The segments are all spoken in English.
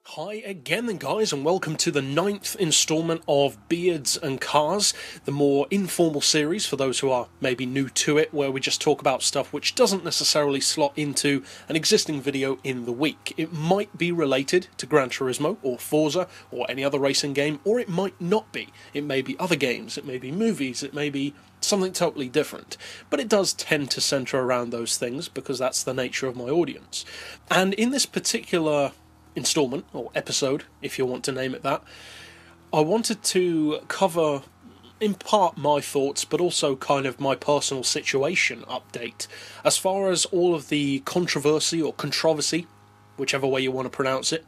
Hi again then guys, and welcome to the 9th instalment of Beards and Cars, the more informal series for those who are maybe new to it, where we just talk about stuff which doesn't necessarily slot into an existing video in the week. It might be related to Gran Turismo or Forza or any other racing game, or it might not be. It may be other games, it may be movies, it may be something totally different, but it does tend to centre around those things because that's the nature of my audience. And in this particular installment, or episode, if you want to name it that, I wanted to cover, in part, my thoughts, but also kind of my personal situation update, as far as all of the controversy, or controversy, whichever way you want to pronounce it,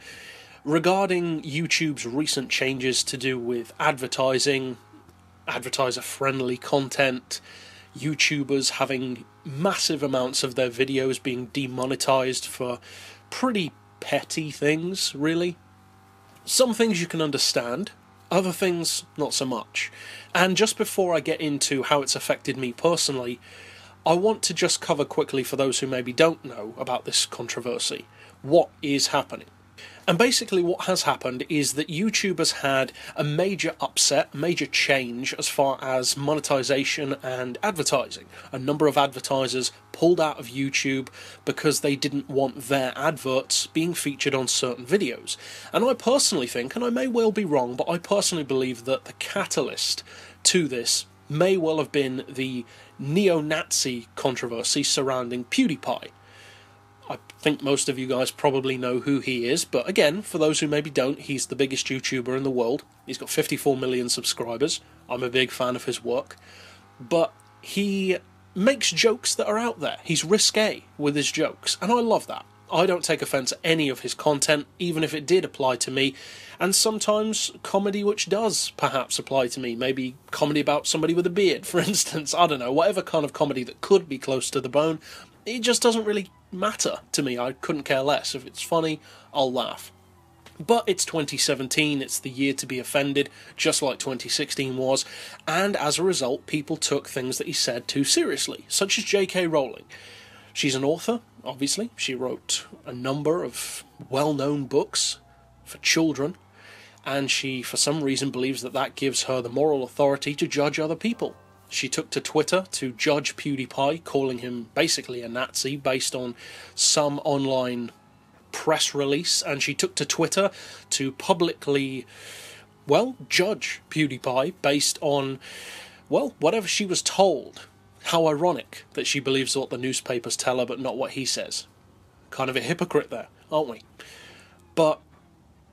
regarding YouTube's recent changes to do with advertising, advertiser-friendly content, YouTubers having massive amounts of their videos being demonetized for pretty petty things, really. Some things you can understand, other things not so much. And just before I get into how it's affected me personally, I want to just cover quickly, for those who maybe don't know about this controversy, what is happening. And basically what has happened is that YouTube has had a major upset, a major change as far as monetization and advertising. A number of advertisers pulled out of YouTube because they didn't want their adverts being featured on certain videos. And I personally think, and I may well be wrong, but I personally believe that the catalyst to this may well have been the neo-Nazi controversy surrounding PewDiePie. I think most of you guys probably know who he is, but again, for those who maybe don't, he's the biggest YouTuber in the world. He's got 54 million subscribers. I'm a big fan of his work. But he makes jokes that are out there. He's risque with his jokes, and I love that. I don't take offence at any of his content, even if it did apply to me, and sometimes comedy which does perhaps apply to me. Maybe comedy about somebody with a beard, for instance. I don't know, whatever kind of comedy that could be close to the bone. It just doesn't really matter to me. I couldn't care less. If it's funny, I'll laugh. But it's 2017, it's the year to be offended, just like 2016 was, and as a result, people took things that he said too seriously, such as J.K. Rowling. She's an author, obviously. She wrote a number of well-known books for children, and she, for some reason, believes that that gives her the moral authority to judge other people. She took to Twitter to judge PewDiePie, calling him basically a Nazi based on some online press release, and she took to Twitter to publicly, well, judge PewDiePie based on, well, whatever she was told. How ironic that she believes what the newspapers tell her but not what he says. Kind of a hypocrite there, aren't we? But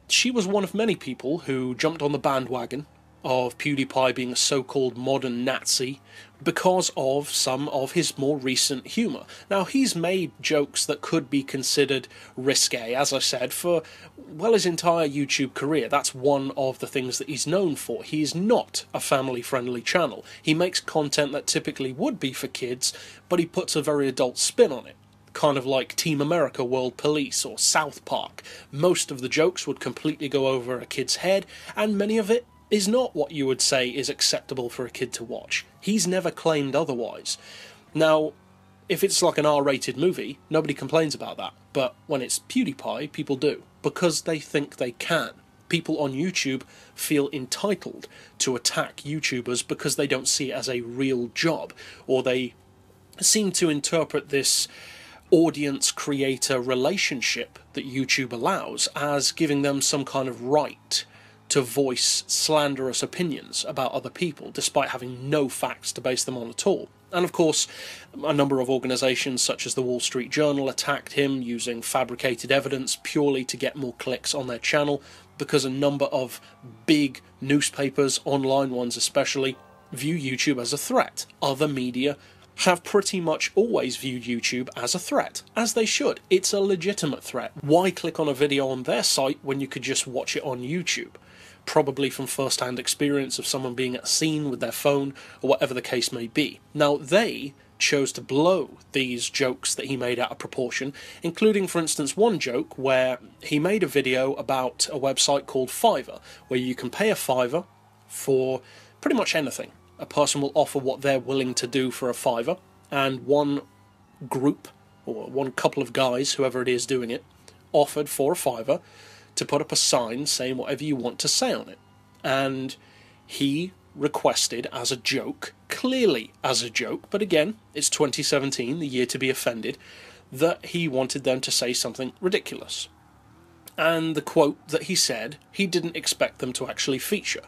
she was one of many people who jumped on the bandwagon of PewDiePie being a so-called modern Nazi because of some of his more recent humour. Now, he's made jokes that could be considered risque, as I said, for, well, his entire YouTube career. That's one of the things that he's known for. He is not a family-friendly channel. He makes content that typically would be for kids, but he puts a very adult spin on it. Kind of like Team America World Police or South Park. Most of the jokes would completely go over a kid's head, and many of it is not what you would say is acceptable for a kid to watch. He's never claimed otherwise. Now, if it's like an R-rated movie, nobody complains about that. But when it's PewDiePie, people do, because they think they can. People on YouTube feel entitled to attack YouTubers because they don't see it as a real job, or they seem to interpret this audience-creator relationship that YouTube allows as giving them some kind of right to voice slanderous opinions about other people, despite having no facts to base them on at all. And of course, a number of organisations such as the Wall Street Journal attacked him using fabricated evidence purely to get more clicks on their channel, because a number of big newspapers, online ones especially, view YouTube as a threat. Other media have pretty much always viewed YouTube as a threat, as they should. It's a legitimate threat. Why click on a video on their site when you could just watch it on YouTube? Probably from first-hand experience of someone being at a scene with their phone, or whatever the case may be. Now, they chose to blow these jokes that he made out of proportion, including, for instance, one joke where he made a video about a website called Fiverr, where you can pay a $5 for pretty much anything. A person will offer what they're willing to do for a $5, and one group, or one couple of guys, whoever it is doing it, offered for a $5 to put up a sign saying whatever you want to say on it. And he requested as a joke, clearly as a joke, but again, it's 2017, the year to be offended, that he wanted them to say something ridiculous. And the quote that he said, he didn't expect them to actually feature.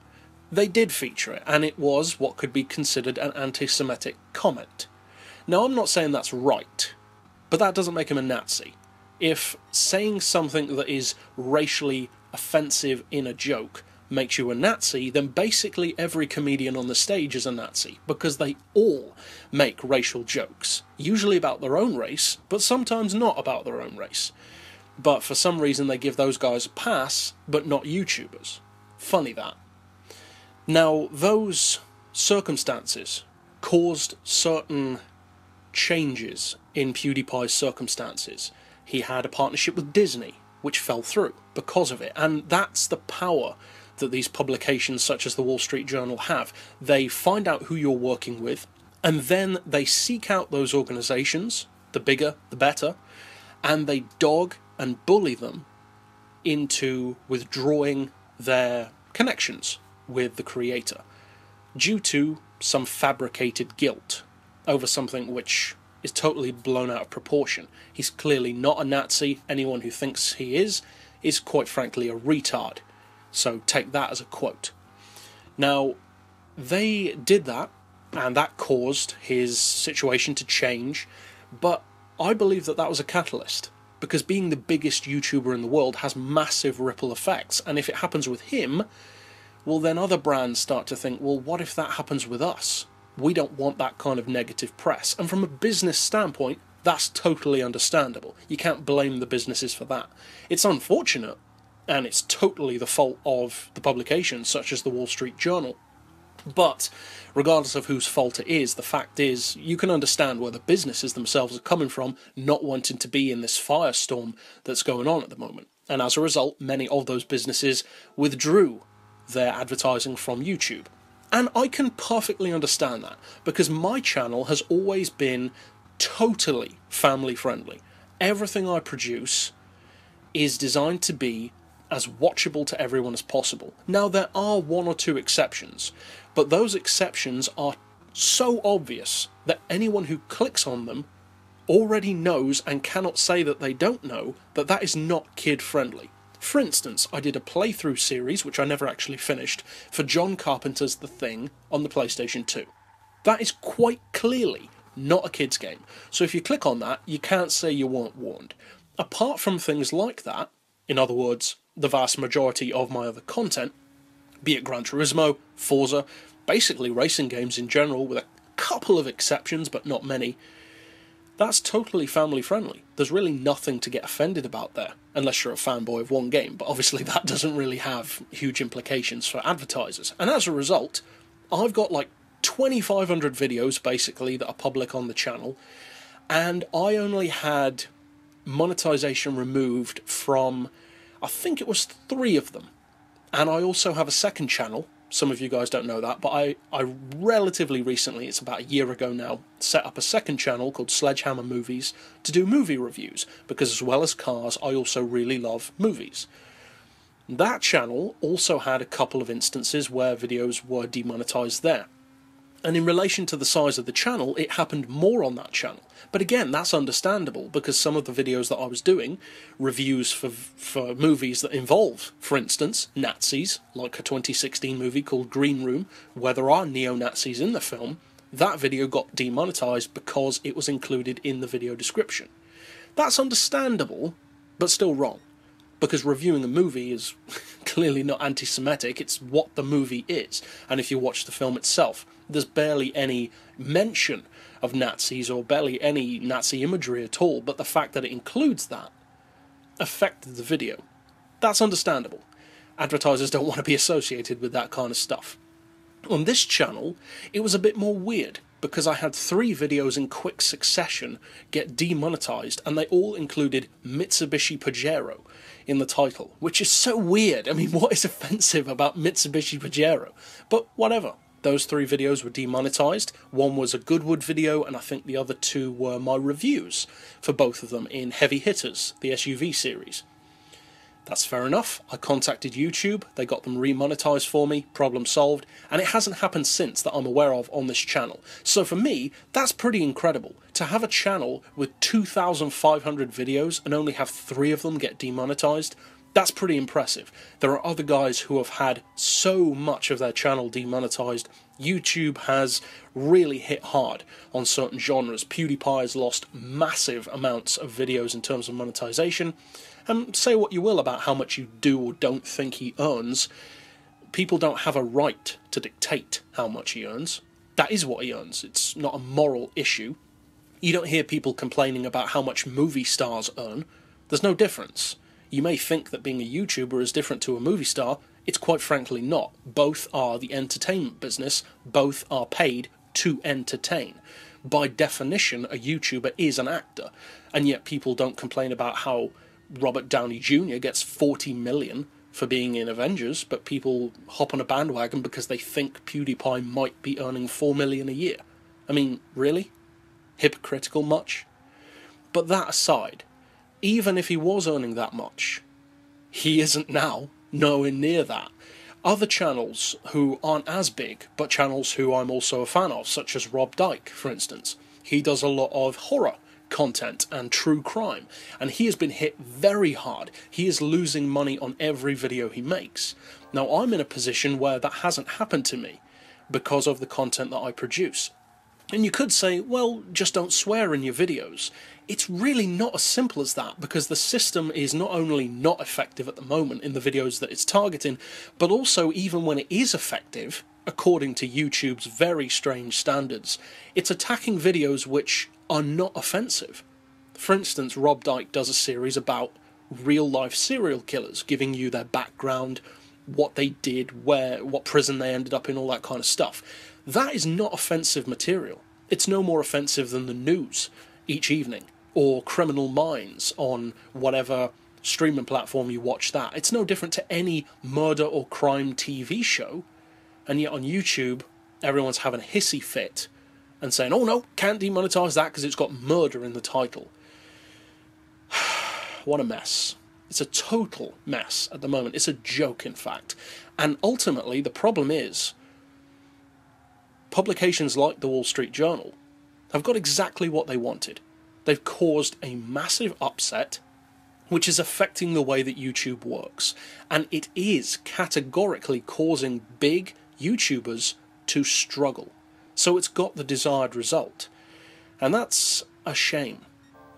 They did feature it, and it was what could be considered an anti-Semitic comment. Now, I'm not saying that's right, but that doesn't make him a Nazi. If saying something that is racially offensive in a joke makes you a Nazi, then basically every comedian on the stage is a Nazi, because they all make racial jokes, usually about their own race, but sometimes not about their own race. But for some reason they give those guys a pass, but not YouTubers. Funny that. Now, those circumstances caused certain changes in PewDiePie's circumstances. He had a partnership with Disney, which fell through because of it, and that's the power that these publications such as the Wall Street Journal have. They find out who you're working with, and then they seek out those organizations, the bigger, the better, and they dog and bully them into withdrawing their connections with the creator due to some fabricated guilt over something which is totally blown out of proportion. He's clearly not a Nazi. Anyone who thinks he is quite frankly a retard. So take that as a quote. Now, they did that, and that caused his situation to change, but I believe that that was a catalyst, because being the biggest YouTuber in the world has massive ripple effects, and if it happens with him, well then other brands start to think, well, what if that happens with us? We don't want that kind of negative press, and from a business standpoint, that's totally understandable. You can't blame the businesses for that. It's unfortunate, and it's totally the fault of the publications such as the Wall Street Journal. But regardless of whose fault it is, the fact is you can understand where the businesses themselves are coming from, not wanting to be in this firestorm that's going on at the moment. And as a result, many of those businesses withdrew their advertising from YouTube. And I can perfectly understand that, because my channel has always been totally family friendly. Everything I produce is designed to be as watchable to everyone as possible. Now, there are one or two exceptions, but those exceptions are so obvious that anyone who clicks on them already knows and cannot say that they don't know that that is not kid-friendly. For instance, I did a playthrough series, which I never actually finished, for John Carpenter's The Thing on the PlayStation 2. That is quite clearly not a kid's game, so if you click on that, you can't say you weren't warned. Apart from things like that, in other words, the vast majority of my other content, be it Gran Turismo, Forza, basically racing games in general, with a couple of exceptions, but not many, that's totally family friendly. There's really nothing to get offended about there, unless you're a fanboy of one game, but obviously that doesn't really have huge implications for advertisers. And as a result, I've got like 2,500 videos basically that are public on the channel, and I only had monetization removed from, I think it was 3 of them. And I also have a second channel. Some of you guys don't know that, but I relatively recently, it's about a year ago now, set up a second channel called Sledgehammer Movies to do movie reviews, because as well as cars, I also really love movies. That channel also had a couple of instances where videos were demonetized there. And in relation to the size of the channel, it happened more on that channel. But again, that's understandable, because some of the videos that I was doing, reviews for movies that involve, for instance, Nazis, like a 2016 movie called Green Room, where there are neo-Nazis in the film, that video got demonetized because it was included in the video description. That's understandable, but still wrong, because reviewing a movie is clearly not anti-Semitic, it's what the movie is. And if you watch the film itself, there's barely any mention of Nazis or barely any Nazi imagery at all, but the fact that it includes that affected the video. That's understandable. Advertisers don't want to be associated with that kind of stuff. On this channel, it was a bit more weird, because I had 3 videos in quick succession get demonetized, and they all included Mitsubishi Pajero in the title, which is so weird. I mean, what is offensive about Mitsubishi Pajero? But whatever. Those 3 videos were demonetized. One was a Goodwood video, and I think the other 2 were my reviews for both of them in Heavy Hitters, the SUV series. That's fair enough. I contacted YouTube, they got them remonetized for me, problem solved, and it hasn't happened since that I'm aware of on this channel. So for me, that's pretty incredible. To have a channel with 2,500 videos and only have 3 of them get demonetized, that's pretty impressive. There are other guys who have had so much of their channel demonetized. YouTube has really hit hard on certain genres. PewDiePie has lost massive amounts of videos in terms of monetization. And say what you will about how much you do or don't think he earns, people don't have a right to dictate how much he earns. That is what he earns. It's not a moral issue. You don't hear people complaining about how much movie stars earn. There's no difference. You may think that being a YouTuber is different to a movie star. It's quite frankly not. Both are the entertainment business. Both are paid to entertain. By definition, a YouTuber is an actor. And yet people don't complain about how Robert Downey Jr. gets 40 million for being in Avengers, but people hop on a bandwagon because they think PewDiePie might be earning 4 million a year. I mean, really? Hypocritical much? But that aside, even if he was earning that much, he isn't now, nowhere near that. Other channels who aren't as big, but channels who I'm also a fan of, such as Rob Dyke, for instance. He does a lot of horror content and true crime, and he has been hit very hard. He is losing money on every video he makes. Now I'm in a position where that hasn't happened to me because of the content that I produce. And you could say, well, just don't swear in your videos. It's really not as simple as that, because the system is not only not effective at the moment in the videos that it's targeting, but also even when it is effective, according to YouTube's very strange standards, it's attacking videos which are not offensive. For instance, Rob Dyke does a series about real-life serial killers, giving you their background, what they did, what prison they ended up in, all that kind of stuff. That is not offensive material. It's no more offensive than the news each evening, or Criminal Minds on whatever streaming platform you watch that. It's no different to any murder or crime TV show, and yet on YouTube, everyone's having a hissy fit and saying, oh no, can't demonetize that because it's got murder in the title. What a mess. It's a total mess at the moment. It's a joke, in fact. And ultimately, the problem is, publications like the Wall Street Journal have got exactly what they wanted. They've caused a massive upset, which is affecting the way that YouTube works. And it is categorically causing big YouTubers to struggle. So it's got the desired result. And that's a shame,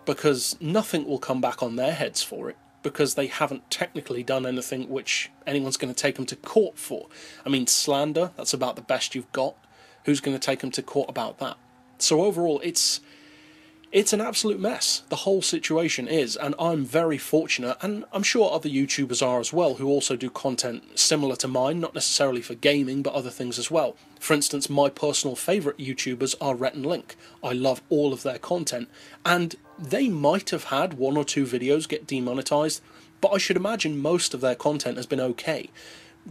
because nothing will come back on their heads for it, because they haven't technically done anything which anyone's going to take them to court for. I mean, slander, that's about the best you've got. Who's going to take them to court about that? So overall, it's an absolute mess. The whole situation is, and I'm very fortunate, and I'm sure other YouTubers are as well, who also do content similar to mine, not necessarily for gaming, but other things as well. For instance, my personal favourite YouTubers are Rhett and Link. I love all of their content, and they might have had 1 or 2 videos get demonetized, but I should imagine most of their content has been okay.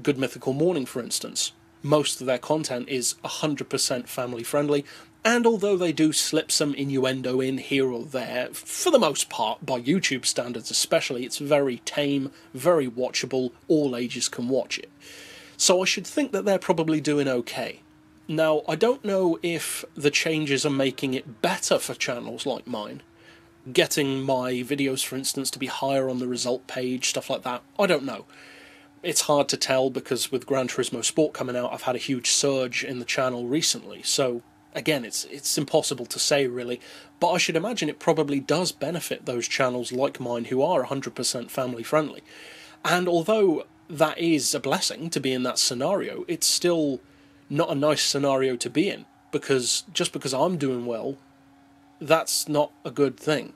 Good Mythical Morning, for instance. Most of their content is 100% family friendly, and although they do slip some innuendo in here or there, for the most part, by YouTube standards especially, it's very tame, very watchable, all ages can watch it. So I should think that they're probably doing okay. Now, I don't know if the changes are making it better for channels like mine, getting my videos, for instance, to be higher on the result page, stuff like that. I don't know. It's hard to tell, because with Gran Turismo Sport coming out, I've had a huge surge in the channel recently, so again, it's impossible to say really, but I should imagine it probably does benefit those channels like mine who are 100% family friendly. And although that is a blessing to be in that scenario, it's still not a nice scenario to be in, because just because I'm doing well, that's not a good thing.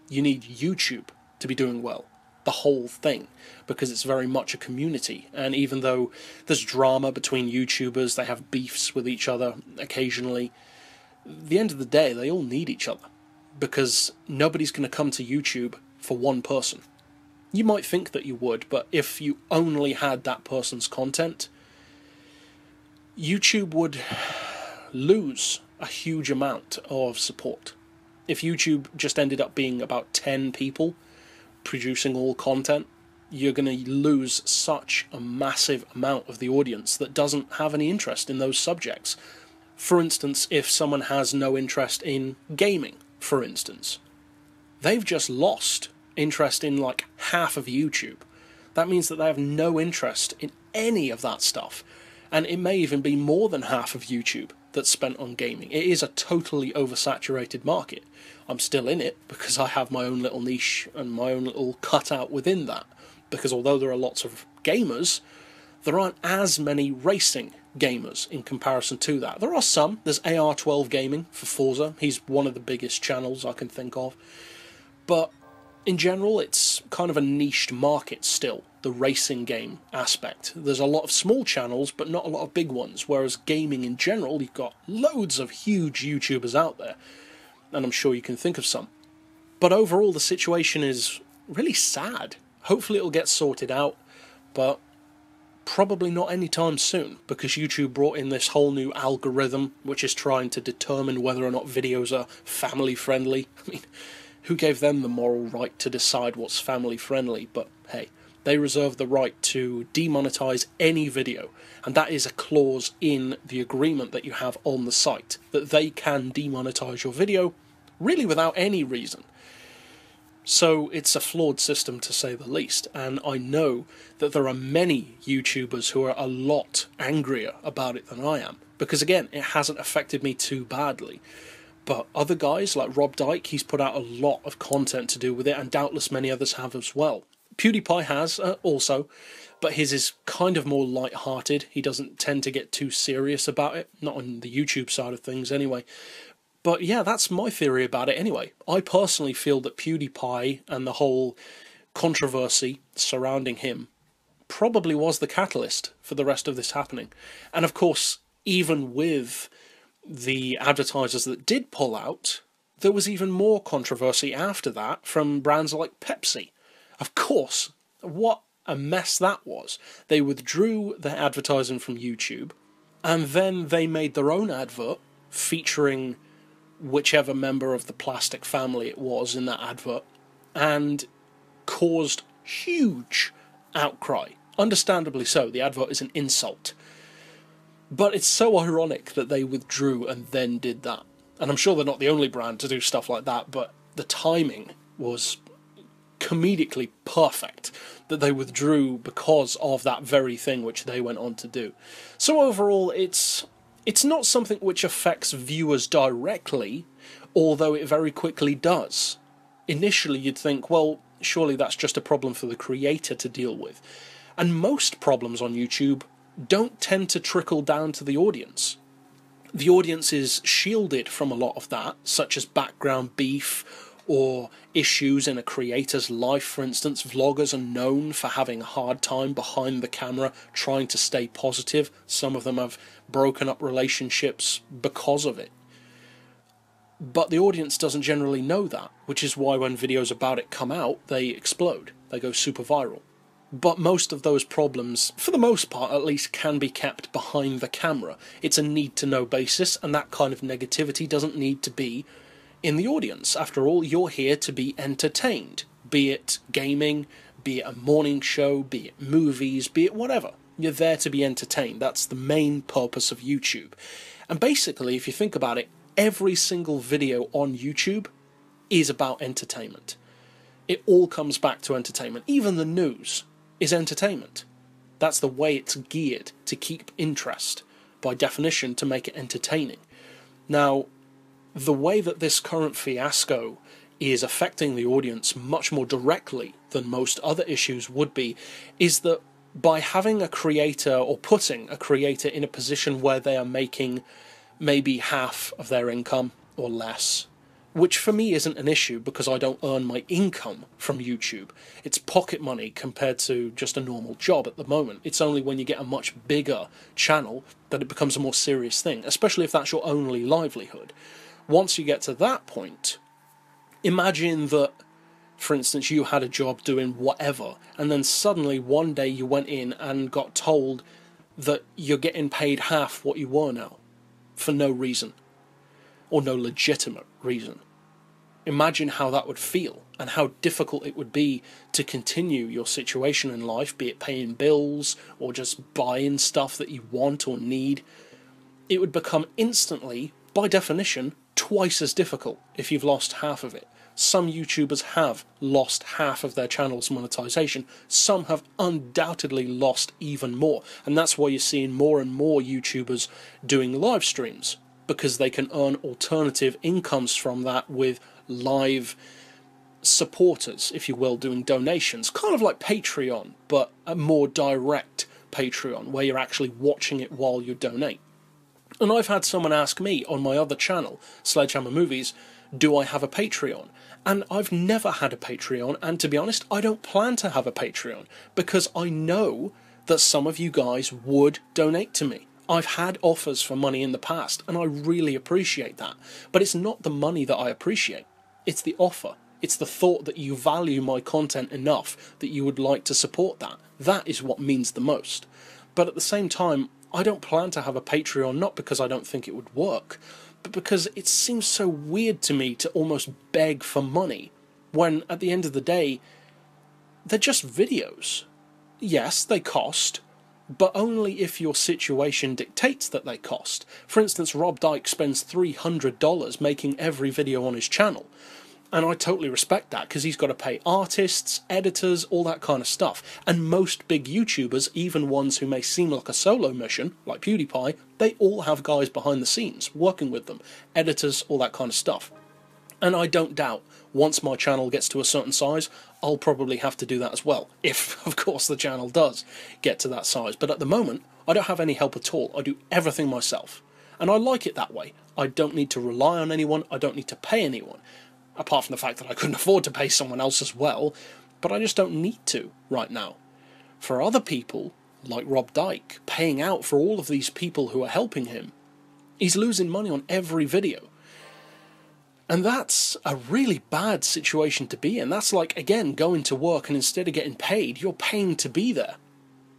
You need YouTube to be doing well. The whole thing, because it's very much a community, and even though there's drama between YouTubers, they have beefs with each other occasionally, at the end of the day they all need each other, because nobody's going to come to YouTube for one person. You might think that you would, but if you only had that person's content, YouTube would lose a huge amount of support. If YouTube just ended up being about 10 people producing all content, you're going to lose such a massive amount of the audience that doesn't have any interest in those subjects. For instance, if someone has no interest in gaming, for instance, they've just lost interest in like half of YouTube. That means that they have no interest in any of that stuff. And it may even be more than half of YouTube that's spent on gaming. It is a totally oversaturated market. I'm still in it because I have my own little niche and my own little cutout within that. Because although there are lots of gamers, there aren't as many racing gamers in comparison to that. There are some. There's AR12 Gaming for Forza. He's one of the biggest channels I can think of. But in general, it's kind of a niched market still, the racing game aspect. There's a lot of small channels, but not a lot of big ones, whereas gaming in general, you've got loads of huge YouTubers out there, and I'm sure you can think of some. But overall, the situation is really sad. Hopefully it'll get sorted out, but probably not anytime soon, because YouTube brought in this whole new algorithm, which is trying to determine whether or not videos are family-friendly. I mean, who gave them the moral right to decide what's family-friendly? But hey, they reserve the right to demonetize any video, and that is a clause in the agreement that you have on the site, that they can demonetize your video, really without any reason. So it's a flawed system to say the least, and I know that there are many YouTubers who are a lot angrier about it than I am, because again, it hasn't affected me too badly. But other guys like Rob Dyke, he's put out a lot of content to do with it, and doubtless many others have as well. PewDiePie has also, but his is kind of more light-hearted. He doesn't tend to get too serious about it, not on the YouTube side of things anyway. But yeah, that's my theory about it anyway. I personally feel that PewDiePie and the whole controversy surrounding him probably was the catalyst for the rest of this happening. And of course, even with the advertisers that did pull out, there was even more controversy after that from brands like Pepsi. Of course, what a mess that was. They withdrew their advertising from YouTube, and then they made their own advert featuring whichever member of the plastic family it was in that advert, and caused huge outcry. Understandably so, the advert is an insult. But it's so ironic that they withdrew and then did that. And I'm sure they're not the only brand to do stuff like that, but the timing was comedically perfect that they withdrew because of that very thing which they went on to do. So overall, it's not something which affects viewers directly, although it very quickly does. Initially you'd think, well, surely that's just a problem for the creator to deal with. And most problems on YouTube don't tend to trickle down to the audience. The audience is shielded from a lot of that, such as background beef or issues in a creator's life, for instance. Vloggers are known for having a hard time behind the camera, trying to stay positive. Some of them have broken up relationships because of it. But the audience doesn't generally know that, which is why when videos about it come out, they explode. They go super viral. But most of those problems, for the most part at least, can be kept behind the camera. It's a need-to-know basis, and that kind of negativity doesn't need to be in the audience. After all, you're here to be entertained, be it gaming, be it a morning show, be it movies, be it whatever. You're there to be entertained. That's the main purpose of YouTube. And basically, if you think about it, every single video on YouTube is about entertainment. It all comes back to entertainment. Even the news is entertainment. That's the way it's geared, to keep interest, by definition, to make it entertaining. Now, the way that this current fiasco is affecting the audience much more directly than most other issues would be, is that by having a creator, or putting a creator in a position where they are making maybe half of their income or less, which for me isn't an issue because I don't earn my income from YouTube. It's pocket money compared to just a normal job at the moment. It's only when you get a much bigger channel that it becomes a more serious thing, especially if that's your only livelihood. Once you get to that point, imagine that, for instance, you had a job doing whatever, and then suddenly one day you went in and got told that you're getting paid half what you were now, for no reason, or no legitimate reason. Imagine how that would feel, and how difficult it would be to continue your situation in life, be it paying bills, or just buying stuff that you want or need. It would become instantly, by definition, twice as difficult if you've lost half of it. Some YouTubers have lost half of their channel's monetization. Some have undoubtedly lost even more. And that's why you're seeing more and more YouTubers doing live streams, because they can earn alternative incomes from that with live supporters, if you will, doing donations. Kind of like Patreon, but a more direct Patreon, where you're actually watching it while you donate. And I've had someone ask me on my other channel, Sledgehammer Movies, do I have a Patreon? And I've never had a Patreon, and to be honest, I don't plan to have a Patreon, because I know that some of you guys would donate to me. I've had offers for money in the past, and I really appreciate that. But it's not the money that I appreciate. It's the offer. It's the thought that you value my content enough that you would like to support that. That is what means the most. But at the same time, I don't plan to have a Patreon, not because I don't think it would work, but because it seems so weird to me to almost beg for money, when at the end of the day, they're just videos. Yes, they cost, but only if your situation dictates that they cost. For instance, Rob Dyke spends $300 making every video on his channel. And I totally respect that, because he's got to pay artists, editors, all that kind of stuff. And most big YouTubers, even ones who may seem like a solo mission, like PewDiePie, they all have guys behind the scenes working with them, editors, all that kind of stuff. And I don't doubt, once my channel gets to a certain size, I'll probably have to do that as well, if, of course, the channel does get to that size. But at the moment, I don't have any help at all. I do everything myself. And I like it that way. I don't need to rely on anyone. I don't need to pay anyone. Apart from the fact that I couldn't afford to pay someone else as well, but I just don't need to right now. For other people, like Rob Dyke, paying out for all of these people who are helping him, he's losing money on every video. And that's a really bad situation to be in. That's like, again, going to work and instead of getting paid, you're paying to be there.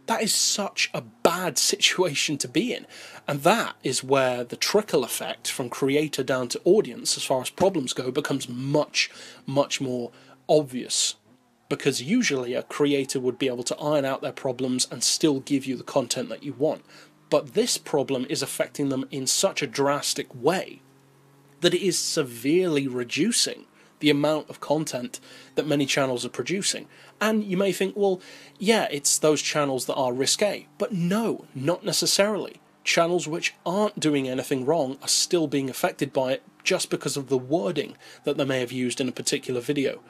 That is such a bad situation to be in. And that is where the trickle effect from creator down to audience, as far as problems go, becomes much, much more obvious. Because usually a creator would be able to iron out their problems and still give you the content that you want. But this problem is affecting them in such a drastic way that it is severely reducing the amount of content that many channels are producing. And you may think, well, yeah, it's those channels that are risque. But no, not necessarily. Channels which aren't doing anything wrong are still being affected by it just because of the wording that they may have used in a particular video.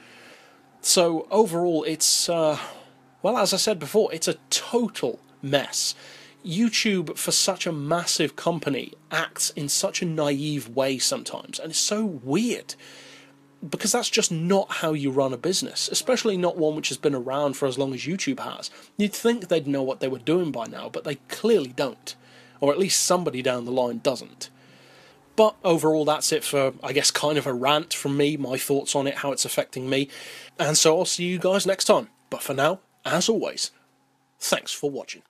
So overall, it's, well, as I said before, it's a total mess. YouTube, for such a massive company, acts in such a naive way sometimes, and it's so weird. Because that's just not how you run a business, especially not one which has been around for as long as YouTube has. You'd think they'd know what they were doing by now, but they clearly don't. Or at least somebody down the line doesn't. But overall, that's it for, I guess, kind of a rant from me, my thoughts on it, how it's affecting me. And so I'll see you guys next time. But for now, as always, thanks for watching.